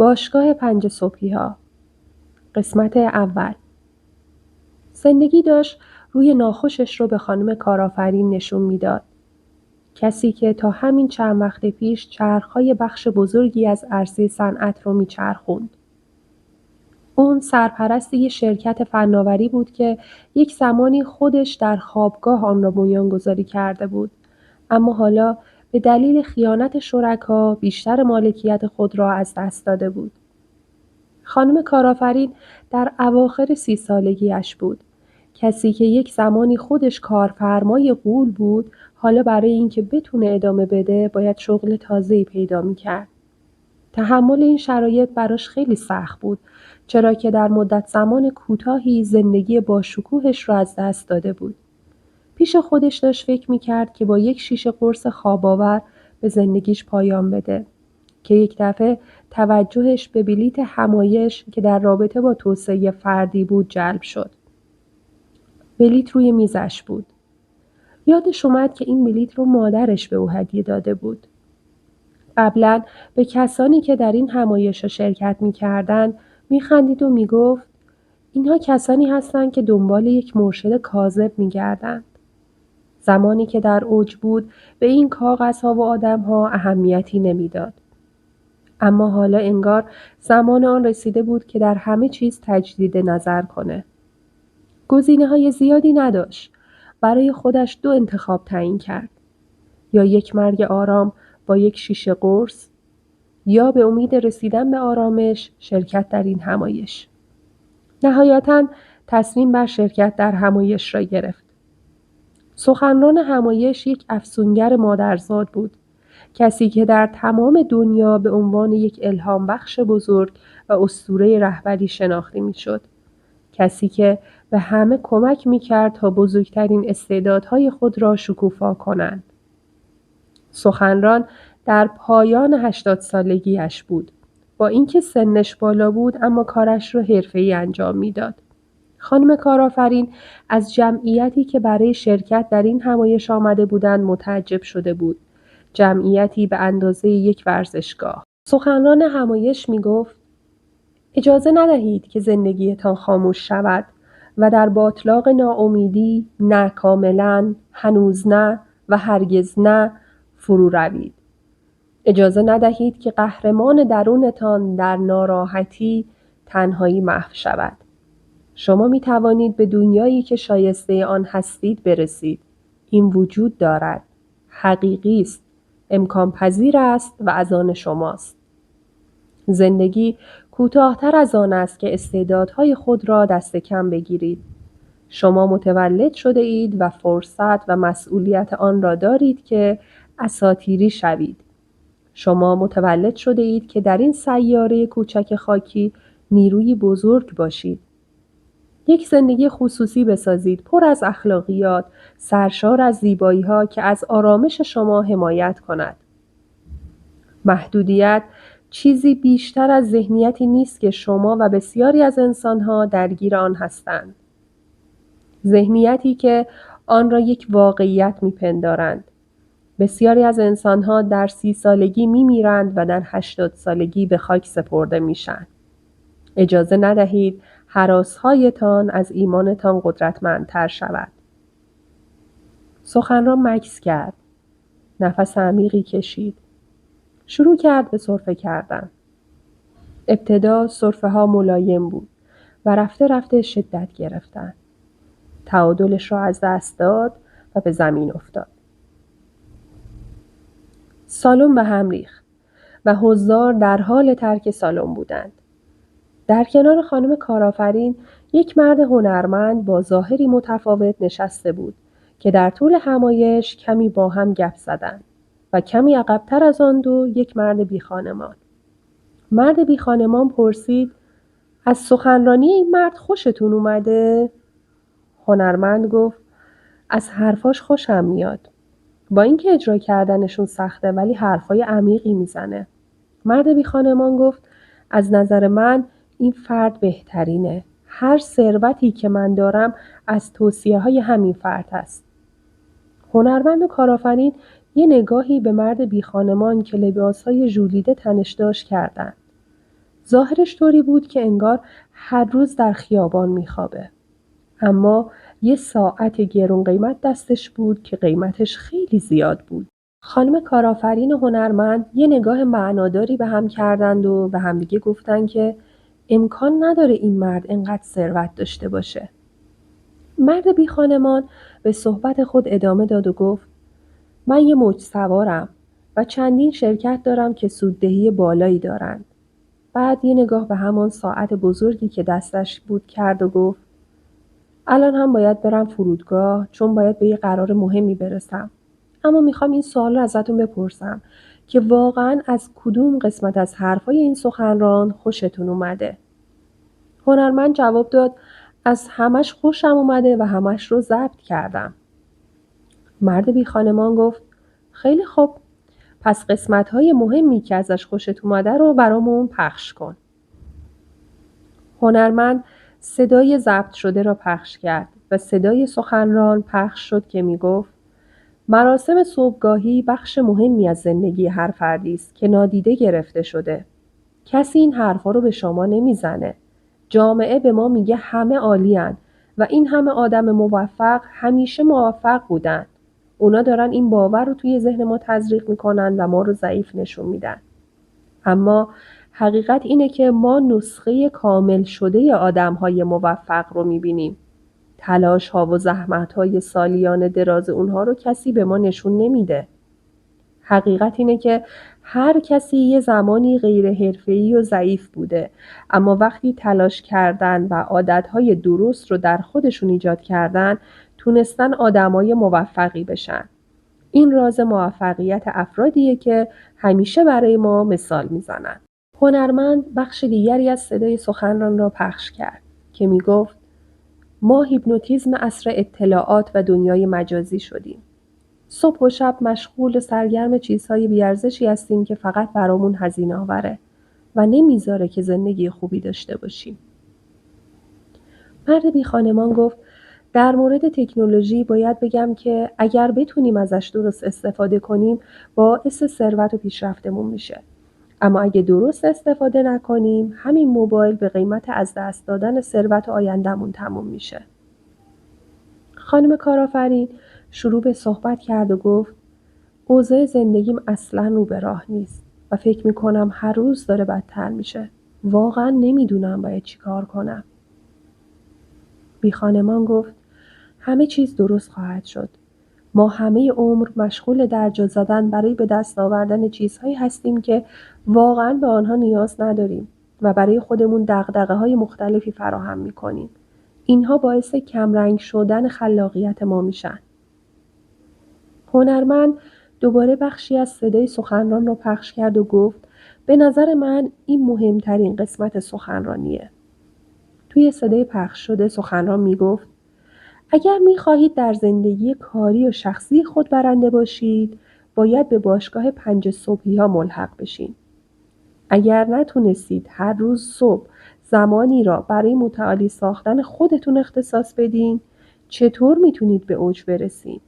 باشگاه 5 صبحی‌ها. قسمت اول. زندگی داشت روی ناخوشش رو به خانم کارآفرین نشون میداد. کسی که تا همین چند وقت پیش چرخهای بخش بزرگی از عرصه صنعت رو میچرخوند. اون سرپرست یه شرکت فناوری بود که یک زمانی خودش در خوابگاه آن را بنیانگذاری کرده بود، اما حالا به دلیل خیانت شرکا بیشتر مالکیت خود را از دست داده بود. خانم کارآفرین در اواخر 30 سالگیش بود. کسی که یک زمانی خودش کارفرمای غول بود، حالا برای اینکه بتونه ادامه بده باید شغل تازه‌ای پیدا می‌کرد. تحمل این شرایط براش خیلی سخت بود، چرا که در مدت زمان کوتاهی زندگی باشکوهش رو از دست داده بود. پیش خودش داشت فکر می‌کرد که با یک شیشه قرص خواب‌آور به زندگیش پایان بده. که یک دفعه توجهش به بلیت همایش که در رابطه با توسعه فردی بود جلب شد. بلیت روی میزش بود. یادش اومد که این بلیت رو مادرش به او هدیه داده بود. قبلا به کسانی که در این همایش شرکت می‌کردند می‌خندید و می‌گفت اینها کسانی هستند که دنبال یک مرشد کاذب می‌گردند. زمانی که در اوج بود به این کاغذها و آدم‌ها اهمیتی نمی‌داد. اما حالا انگار زمان آن رسیده بود که در همه چیز تجدید نظر کنه. گزینه‌های زیادی نداشت. برای خودش 2 انتخاب تعیین کرد. یا یک مرگ آرام با یک شیشه قرص، یا به امید رسیدن به آرامش شرکت در این همایش. نهایتاً تصمیم بر شرکت در همایش را گرفت. سخنران همایش یک افسونگر مادرزاد بود. کسی که در تمام دنیا به عنوان یک الهام بخش بزرگ و اسطوره رهبری شناخته میشد. کسی که به همه کمک میکرد تا بزرگترین استعدادهای خود را شکوفا کنند. سخنران در پایان 80 سالگیش بود. با اینکه سنش بالا بود اما کارش را حرفه‌ای انجام میداد. خانم کارآفرین از جمعیتی که برای شرکت در این همایش آمده بودند متعجب شده بود. جمعیتی به اندازه یک ورزشگاه. سخنران همایش می گفت اجازه ندهید که زندگیتان خاموش شود و در باطلاق ناامیدی، نه کاملا، هنوز نه و هرگز نه فرو روید. اجازه ندهید که قهرمان درونتان در ناراحتی، تنهایی محو شود. شما می توانید به دنیایی که شایسته آن هستید برسید. این وجود دارد. حقیقی است. امکان پذیر است و از آن شماست. زندگی کوتاه‌تر از آن است که استعدادهای خود را دست کم بگیرید. شما متولد شده اید و فرصت و مسئولیت آن را دارید که اساطیری شوید. شما متولد شده اید که در این سیاره کوچک خاکی نیروی بزرگ باشید. یک زندگی خصوصی بسازید پر از اخلاقیات، سرشار از زیبایی‌ها که از آرامش شما حمایت کند. محدودیت چیزی بیشتر از ذهنیتی نیست که شما و بسیاری از انسان‌ها درگیر آن هستند. ذهنیتی که آن را یک واقعیت می‌پندارند. بسیاری از انسان‌ها در 30 سالگی می‌میرند و در 80 سالگی به خاک سپرده میشن. اجازه ندهید هراس‌هایتان از ایمانتان قدرتمندتر شود. سخنران مکث کرد. نفس عمیقی کشید. شروع کرد به سرفه کردن. ابتدا سرفه‌ها ملایم بود و رفته رفته شدت گرفتند. تعادلش را از دست داد و به زمین افتاد. سالن به هم ریخت و حضار در حال ترک سالن بودند. در کنار خانم کارآفرین یک مرد هنرمند با ظاهری متفاوت نشسته بود که در طول همایش کمی با هم گپ زدند و کمی عقب‌تر از آن دو یک مرد بیخانمان. مرد بیخانمان پرسید از سخنرانی این مرد خوشتون اومده؟ هنرمند گفت از حرفاش خوشم میاد. با اینکه اجرا کردنشون سخته ولی حرفای عمیقی میزنه. مرد بیخانمان گفت از نظر من این فرد بهترینه. هر ثروتی که من دارم از توصیه‌های همین فرد است. هنرمند و کارآفرین یه نگاهی به مرد بیخانمان که لباسهای ژولیده تنش داشت کردند. ظاهرش طوری بود که انگار هر روز در خیابان میخوابه. اما یه ساعت گرون قیمت دستش بود که قیمتش خیلی زیاد بود. خانم کارآفرین و هنرمند یه نگاه معناداری به هم کردند و به همدیگه گفتن که امکان نداره این مرد انقدر ثروت داشته باشه. مرد بی خانمان به صحبت خود ادامه داد و گفت من یه موج سوارم و چندین شرکت دارم که سوددهی بالایی دارند. بعد یه نگاه به همان ساعت بزرگی که دستش بود کرد و گفت الان هم باید برم فرودگاه چون باید به یه قرار مهمی برسم. اما میخوام این سوال رو ازتون بپرسم که واقعا از کدوم قسمت از حرفای این سخنران خوشتون اومده؟ هنرمند جواب داد از همش خوشم اومده و همش رو ضبط کردم. مرد بی خانمان گفت خیلی خوب، پس قسمت‌های مهمی که ازش خوشت اومده رو برامون پخش کن. هنرمند صدای ضبط شده را پخش کرد و صدای سخنران پخش شد که میگفت مراسم صبحگاهی بخش مهمی از زندگی هر فردی است که نادیده گرفته شده. کسی این حرفا رو به شما نمیزنه. جامعه به ما میگه همه عالی‌ان و این همه آدم موفق همیشه موفق بودن. اونا دارن این باور رو توی ذهن ما تزریق میکنن و ما رو ضعیف نشون میدن. اما حقیقت اینه که ما نسخه کامل شده آدم‌های موفق رو می‌بینیم. تلاش‌ها و زحمت‌های سالیان دراز اونها رو کسی به ما نشون نمیده. حقیقت اینه که هر کسی یه زمانی غیر حرفه‌ای و ضعیف بوده، اما وقتی تلاش کردن و عادت‌های درست رو در خودشون ایجاد کردن، تونستن آدمای موفقی بشن. این راز موفقیت افرادیه که همیشه برای ما مثال میزنن. هنرمند بخش دیگری از صدای سخنران را پخش کرد که میگفت ما هیپنوتیزم عصر اطلاعات و دنیای مجازی شدیم. صبح و شب مشغول سرگرم چیزهای بیارزشی هستیم که فقط برامون هزینه آوره و نمیذاره که زندگی خوبی داشته باشیم. مرد بی خانمان گفت در مورد تکنولوژی باید بگم که اگر بتونیم ازش درست استفاده کنیم باعث ثروت و پیشرفتمون میشه. اما اگه درست استفاده نکنیم همین موبایل به قیمت از دست دادن ثروت آینده‌مون تموم میشه. خانم کارآفرین شروع به صحبت کرد و گفت اوضاع زندگیم اصلاً رو به راه نیست و فکر میکنم هر روز داره بدتر میشه. واقعاً نمیدونم باید چی کار کنم. بی خانمان گفت همه چیز درست خواهد شد. ما همه عمر مشغول درجا زدن برای به دست آوردن چیزهایی هستیم که واقعاً به آنها نیاز نداریم و برای خودمون دغدغه‌های مختلفی فراهم می‌کنیم. اینها باعث کمرنگ شدن خلاقیت ما میشن. هنرمند دوباره بخشی از صدای سخنران را پخش کرد و گفت به نظر من این مهمترین قسمت سخنرانیه. توی صدای پخش شده سخنران میگفت اگر می‌خواهید در زندگی کاری و شخصی خود برنده باشید، باید به باشگاه 5 صبحی‌ها ملحق بشین. اگر نتونستید هر روز صبح زمانی را برای متعالی ساختن خودتون اختصاص بدین، چطور میتونید به اوج برسین؟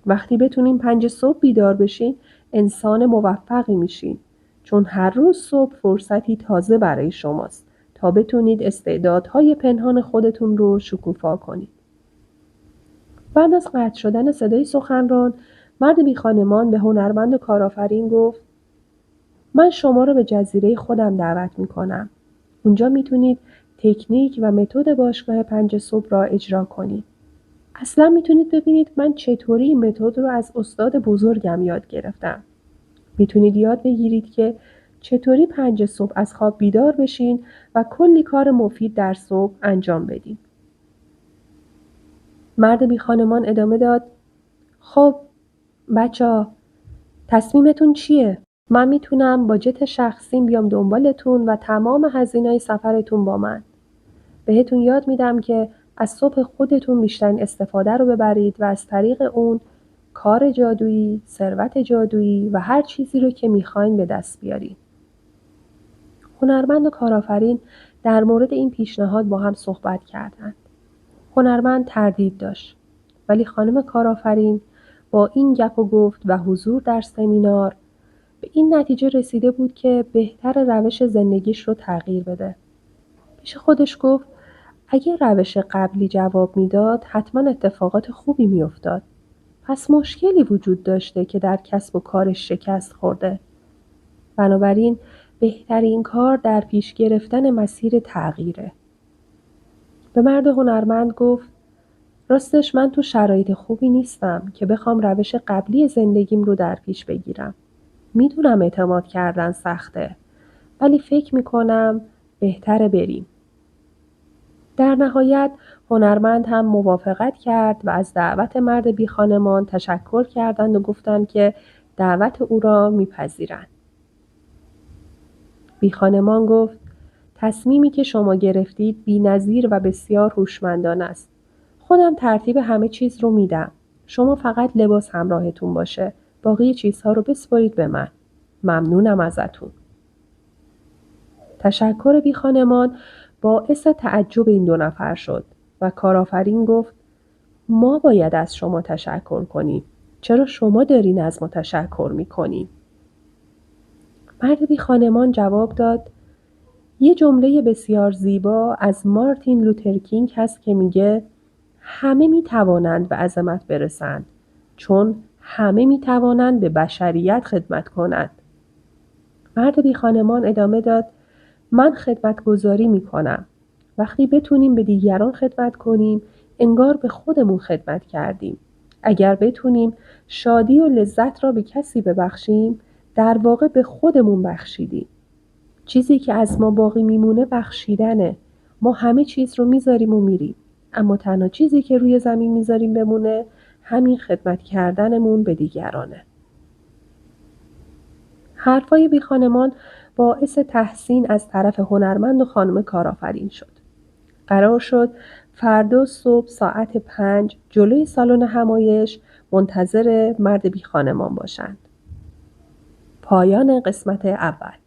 وقتی بتونین 5 صبح بیدار بشین، انسان موفقی میشین. چون هر روز صبح فرصتی تازه برای شماست تا بتونید استعدادهای پنهان خودتون رو شکوفا کنید. بعد از قطع شدن صدای سخنران، مرد بی خانمان به هنرمند و کارآفرین گفت من شما را به جزیره خودم دعوت می کنم. اونجا میتونید تکنیک و متد باشگاه 5 صبح را اجرا کنید. اصلا میتونید ببینید من چطوری این متد رو از استاد بزرگم یاد گرفتم. میتونید یاد بگیرید که چطوری 5 صبح از خواب بیدار بشین و کلی کار مفید در صبح انجام بدین. مرد بی خانمان ادامه داد خب بچه‌ها تصمیمتون چیه؟ من میتونم با جت شخصیم بیام دنبالتون و تمام هزینه‌های سفرتون با من. بهتون یاد میدم که از صبح خودتون بیشترین استفاده رو ببرید و از طریق اون کار جادویی، ثروت جادویی و هر چیزی رو که میخواین به دست بیارید. هنرمند و کارآفرین در مورد این پیشنهاد با هم صحبت کردند. هنرمند تردید داشت، ولی خانم کارآفرین با این گپ و گفت و حضور در سمینار به این نتیجه رسیده بود که بهتر روش زندگیش رو تغییر بده. پیش خودش گفت اگه روش قبلی جواب میداد حتما اتفاقات خوبی میافتاد. پس مشکلی وجود داشته که در کسب و کارش شکست خورده. بنابراین بهترین کار در پیش گرفتن مسیر تغییره. به مرد هنرمند گفت راستش من تو شرایط خوبی نیستم که بخوام روش قبلی زندگیم رو در پیش بگیرم. میدونم اعتماد کردن سخته، ولی فکر میکنم بهتره بریم. در نهایت هنرمند هم موافقت کرد و از دعوت مرد بی خانمان تشکر کردند و گفتند که دعوت او را میپذیرند. بی خانمان گفت تصمیمی که شما گرفتید بی‌نظیر و بسیار هوشمندانه است. خودم ترتیب همه چیز رو میدم. شما فقط لباس همراهتون باشه. باقی چیزها رو بسپارید به من. ممنونم ازتون. تشکر بی خانمان باعث تعجب این دو نفر شد و کارآفرین گفت ما باید از شما تشکر کنیم. چرا شما دارین از ما تشکر میکنین؟ مرد بی خانمان جواب داد یه جمله بسیار زیبا از مارتین لوترکینگ هست که میگه همه میتوانند به عظمت برسند چون همه میتوانند به بشریت خدمت کنند. مرد بی خانمان ادامه داد من خدمتگزاری میکنم. وقتی بتونیم به دیگران خدمت کنیم انگار به خودمون خدمت کردیم. اگر بتونیم شادی و لذت را به کسی ببخشیم در واقع به خودمون بخشیدیم. چیزی که از ما باقی میمونه بخشیدنه. ما همه چیز رو میذاریم و میریم. اما تنها چیزی که روی زمین میذاریم بمونه همین خدمت کردنمون به دیگرانه. حرفای بی خانمان باعث تحسین از طرف هنرمند و خانم کارآفرین شد. قرار شد فردا صبح ساعت 5 جلوی سالن همایش منتظر مرد بی خانمان باشند. پایان قسمت اول.